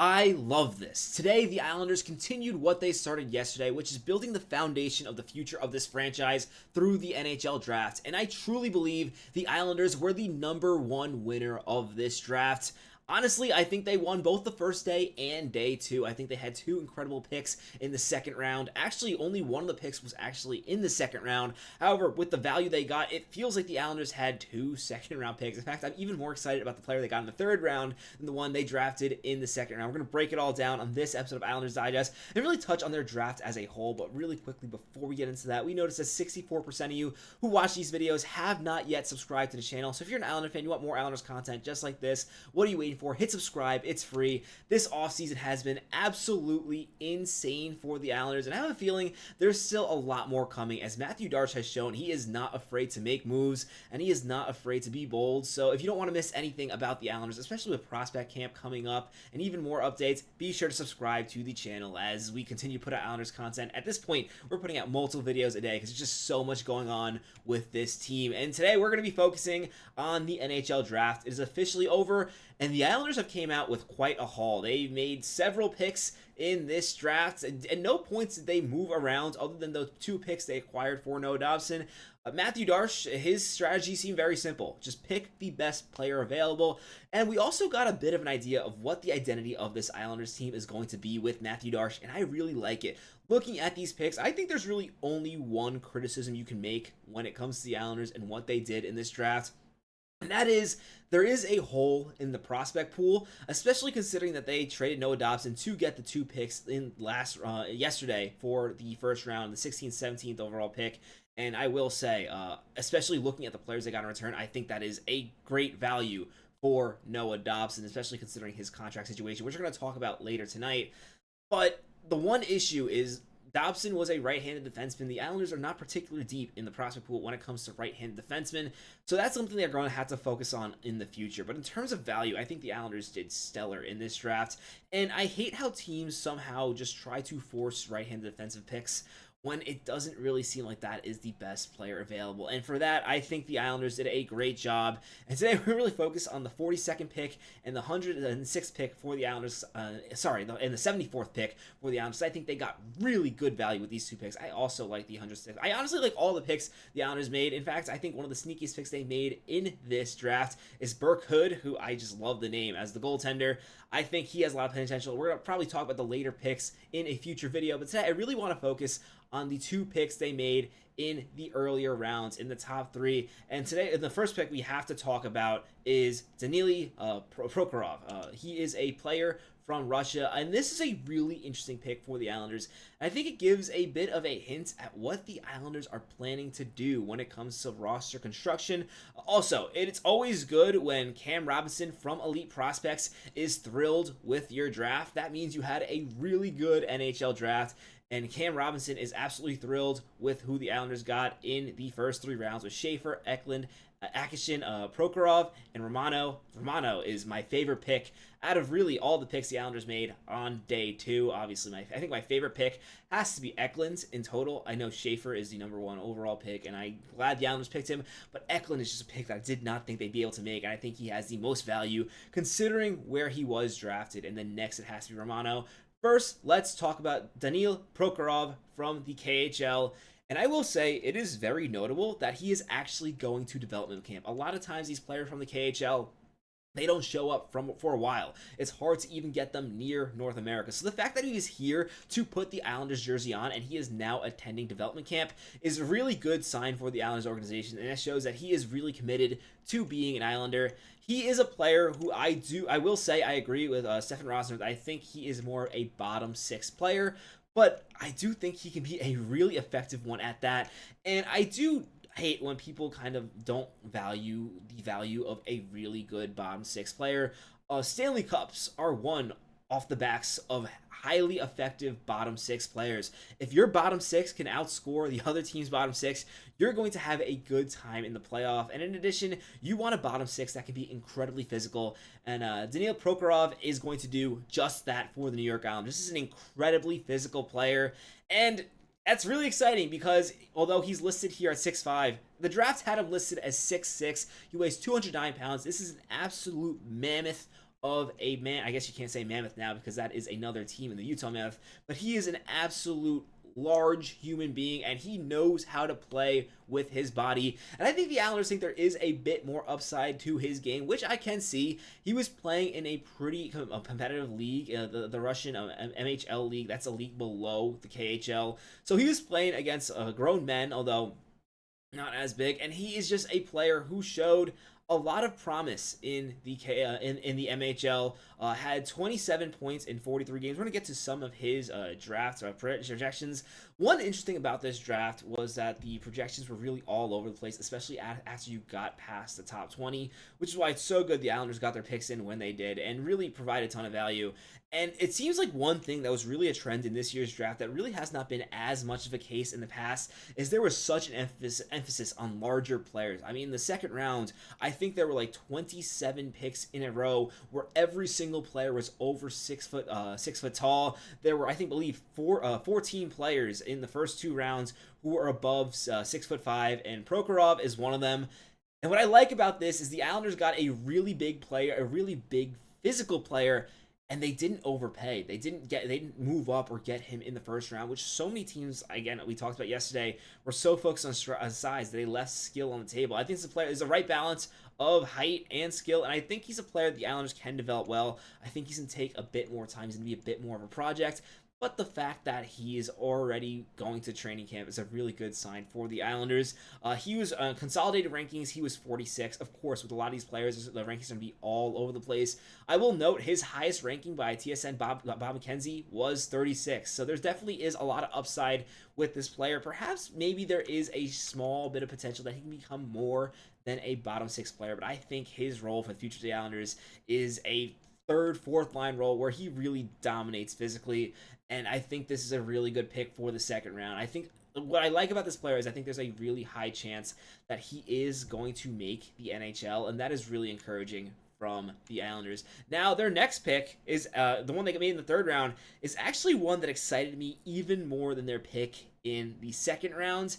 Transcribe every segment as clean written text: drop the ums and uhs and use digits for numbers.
I love this. Today, the Islanders continued what they started yesterday, which is building the foundation of the future of this franchise through the NHL draft. And I truly believe the Islanders were the #1 winner of this draft. Honestly, I think they won both the first day and day two. I think they had two incredible picks in the second round. Actually, only one of the picks was actually in the second round. However, with the value they got, it feels like the Islanders had two second-round picks. In fact, I'm even more excited about the player they got in the third round than the one they drafted in the second round. We're going to break it all down on this episode of Islanders Digest and really touch on their draft as a whole. But really quickly, before we get into that, we noticed that 64% of you who watch these videos have not yet subscribed to the channel. So if you're an Islander fan, you want more Islanders content just like this, what are you waiting for? Hit subscribe. It's free. This offseason has been absolutely insane for the Islanders, and I have a feeling there's still a lot more coming. As Mathew Barzal has shown, he is not afraid to make moves, and he is not afraid to be bold. So if you don't want to miss anything about the Islanders, especially with prospect camp coming up and even more updates, be sure to subscribe to the channel as we continue to put out Islanders content. At this point, we're putting out multiple videos a day because there's just so much going on with this team. And today we're going to be focusing on the NHL draft. It is officially over, and the Islanders have came out with quite a haul. They made several picks in this draft, and no points did they move around other than the two picks they acquired for Noah Dobson. Mathew Barzal, his strategy seemed very simple. Just pick the best player available. And we also got a bit of an idea of what the identity of this Islanders team is going to be with Mathew Barzal, and I really like it. Looking at these picks, I think there's really only one criticism you can make when it comes to the Islanders and what they did in this draft. And that is, there is a hole in the prospect pool, especially considering that they traded Noah Dobson to get the two picks in yesterday for the first round, the 16th, 17th overall pick. And I will say, especially looking at the players they got in return, I think that is a great value for Noah Dobson, especially considering his contract situation, which we're going to talk about later tonight. But the one issue is Dobson was a right-handed defenseman. The Islanders are not particularly deep in the prospect pool when it comes to right-handed defensemen, so that's something they're going to have to focus on in the future. But in terms of value, I think the Islanders did stellar in this draft, and I hate how teams somehow just try to force right-handed defensive picks when it doesn't really seem like that is the best player available. And for that, I think the Islanders did a great job. And today we're really focused on the 42nd pick and the 106th pick for the Islanders. And the 74th pick for the Islanders. I think they got really good value with these two picks. I also like the 106th. I honestly like all the picks the Islanders made. In fact, I think one of the sneakiest picks they made in this draft is Burke Hood, who I just love the name as the goaltender. I think he has a lot of potential. We're going to probably talk about the later picks in a future video, but today I really want to focus on the two picks they made in the earlier rounds in the top three. And today, the first pick we have to talk about is Daniil Prokhorov. He is a player from Russia, and this is a really interesting pick for the Islanders. I think it gives a bit of a hint at what the Islanders are planning to do when it comes to roster construction. Also, it's always good when Cam Robinson from Elite Prospects is thrilled with your draft. That means you had a really good NHL draft, and Cam Robinson is absolutely thrilled with who the Islanders got in the first three rounds with Schaefer, Eklund, Akishin, Prokhorov, and Romano. Romano is my favorite pick out of really all the picks the Islanders made on day two. Obviously, I think my favorite pick has to be Eklund in total. I know Schaefer is the #1 overall pick, and I'm glad the Islanders picked him, but Eklund is just a pick that I did not think they'd be able to make, and I think he has the most value considering where he was drafted. And then next, it has to be Romano. First, let's talk about Daniil Prokhorov from the KHL. And I will say it is very notable that he is actually going to development camp. A lot of times these players from the KHL, they don't show up for a while. It's hard to even get them near North America. So the fact that he is here to put the Islanders jersey on and he is now attending development camp is a really good sign for the Islanders organization, and it shows that he is really committed to being an Islander. He is a player who I will say I agree with Stefan Rosner. I think he is more a bottom six player, but I do think he can be a really effective one at that. And I do hate when people kind of don't value the value of a really good bottom six player. Stanley Cups are won off the backs of highly effective bottom six players. If your bottom six can outscore the other team's bottom six, you're going to have a good time in the playoff. And in addition, you want a bottom six that can be incredibly physical. And Daniil Prokhorov is going to do just that for the New York Islanders. This is an incredibly physical player. And that's really exciting because although he's listed here at 6'5", the draft had him listed as 6'6". He weighs 209 pounds. This is an absolute mammoth of a man. I guess you can't say Mammoth now because that is another team in the Utah Mammoth, but he is an absolute large human being, and he knows how to play with his body. And I think the Islanders think there is a bit more upside to his game, which I can see. He was playing in a pretty competitive league, the Russian MHL league. That's a league below the KHL. So he was playing against grown men, although not as big, and he is just a player who showed a lot of promise in the in the MHL. Had 27 points in 43 games. We're gonna get to some of his drafts projections. One interesting about this draft was that the projections were really all over the place, especially after you got past the top 20, which is why it's so good the Islanders got their picks in when they did and really provided a ton of value. And it seems like one thing that was really a trend in this year's draft that really has not been as much of a case in the past is there was such an emphasis on larger players. I mean, in the second round, I think there were like 27 picks in a row where every single player was over 6 foot tall. There were, I think, 14 players in the first 2 rounds who were above 6'5", and Prokhorov is one of them. And what I like about this is the Islanders got a really big player, a really big physical player, and they didn't overpay. They didn't move up or get him in the first round, which so many teams, again, we talked about yesterday, were so focused on size that they left skill on the table. I think this player is the right balance of height and skill, and I think he's a player the Islanders can develop well. I think he's going to take a bit more time. He's going to be a bit more of a project. But the fact that he is already going to training camp is a really good sign for the Islanders. He was consolidated rankings. He was 46. Of course, with a lot of these players, the rankings are going to be all over the place. I will note his highest ranking by TSN Bob McKenzie was 36. So there definitely is a lot of upside with this player. Perhaps maybe there is a small bit of potential that he can become more than a bottom 6 player. But I think his role for the future of the Islanders is a third, fourth line role where he really dominates physically. And I think this is a really good pick for the second round. I think what I like about this player is I think there's a really high chance that he is going to make the NHL, and that is really encouraging from the Islanders. Now, their next pick is the one they made in the third round is actually one that excited me even more than their pick in the second round.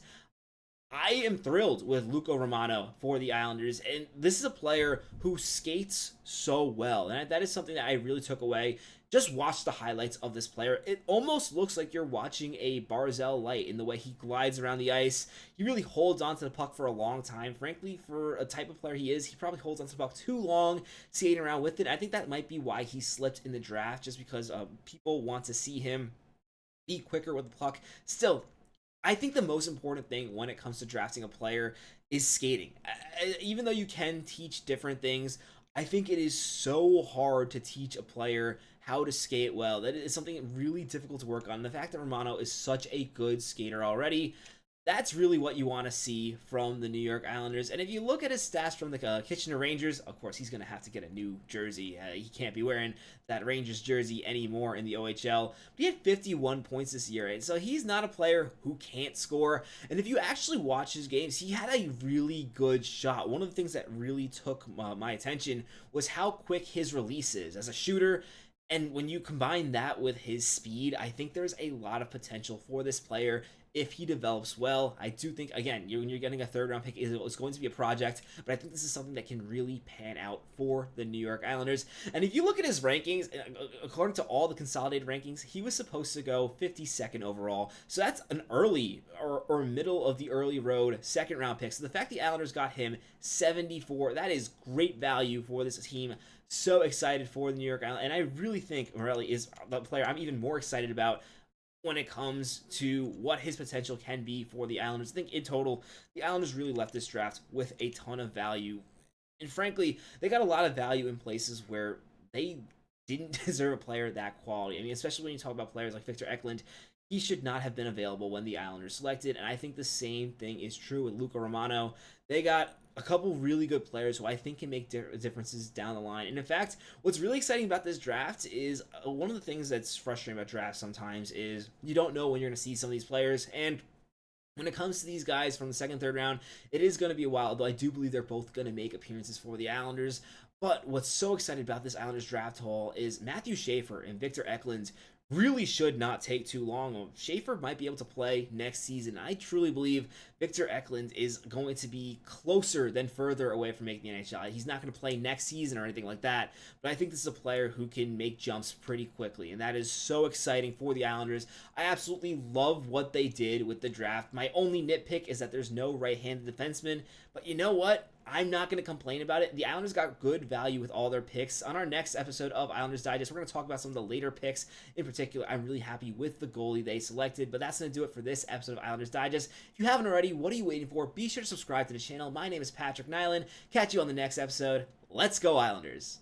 I am thrilled with Luca Romano for the Islanders, and this is a player who skates so well, and that is something that I really took away. Just watch the highlights of this player. It almost looks like you're watching a Barzal light in the way he glides around the ice. He really holds onto the puck for a long time. Frankly, for a type of player he is, he probably holds onto the puck too long, skating around with it. I think that might be why he slipped in the draft, just because people want to see him be quicker with the puck. Still, I think the most important thing when it comes to drafting a player is skating. Even though you can teach different things, I think it is so hard to teach a player how to skate well. That is something really difficult to work on. The fact that Romano is such a good skater already, that's really what you want to see from the New York Islanders. And if you look at his stats from the Kitchener Rangers, of course, he's going to have to get a new jersey. He can't be wearing that Rangers jersey anymore in the OHL. But he had 51 points this year, right? So he's not a player who can't score. And if you actually watch his games, he had a really good shot. One of the things that really took my attention was how quick his release is as a shooter. And when you combine that with his speed, I think there's a lot of potential for this player if he develops well. I do think, again, when you're getting a third round pick, it's going to be a project, but I think this is something that can really pan out for the New York Islanders. And if you look at his rankings, according to all the consolidated rankings, he was supposed to go 52nd overall. So that's an early or middle of the early road second round pick. So the fact the Islanders got him 74, that is great value for this team. So excited for the New York Islanders, and I really think Morelli is the player I'm even more excited about when it comes to what his potential can be for the Islanders. I think in total, the Islanders really left this draft with a ton of value, and frankly, they got a lot of value in places where they didn't deserve a player that quality. I mean, especially when you talk about players like Victor Eklund, he should not have been available when the Islanders selected, and I think the same thing is true with Luca Romano. They got a couple really good players who I think can make differences down the line. And in fact, what's really exciting about this draft is one of the things that's frustrating about drafts sometimes is you don't know when you're going to see some of these players. And when it comes to these guys from the second, third round, it is going to be a while, although I do believe they're both going to make appearances for the Islanders. But what's so exciting about this Islanders draft haul is Matthew Schaefer and Victor Eklund really should not take too long. Schaefer might be able to play next season. I truly believe Victor Eklund is going to be closer than further away from making the NHL. He's not going to play next season or anything like that, but I think this is a player who can make jumps pretty quickly, and that is so exciting for the Islanders. I absolutely love what they did with the draft. My only nitpick is that there's no right-handed defenseman, but you know what? I'm not going to complain about it. The Islanders got good value with all their picks. On our next episode of Islanders Digest, we're going to talk about some of the later picks. In particular, I'm really happy with the goalie they selected, but that's going to do it for this episode of Islanders Digest. If you haven't already, what are you waiting for? Be sure to subscribe to the channel. My name is Patrick Nilan. Catch you on the next episode. Let's go, Islanders.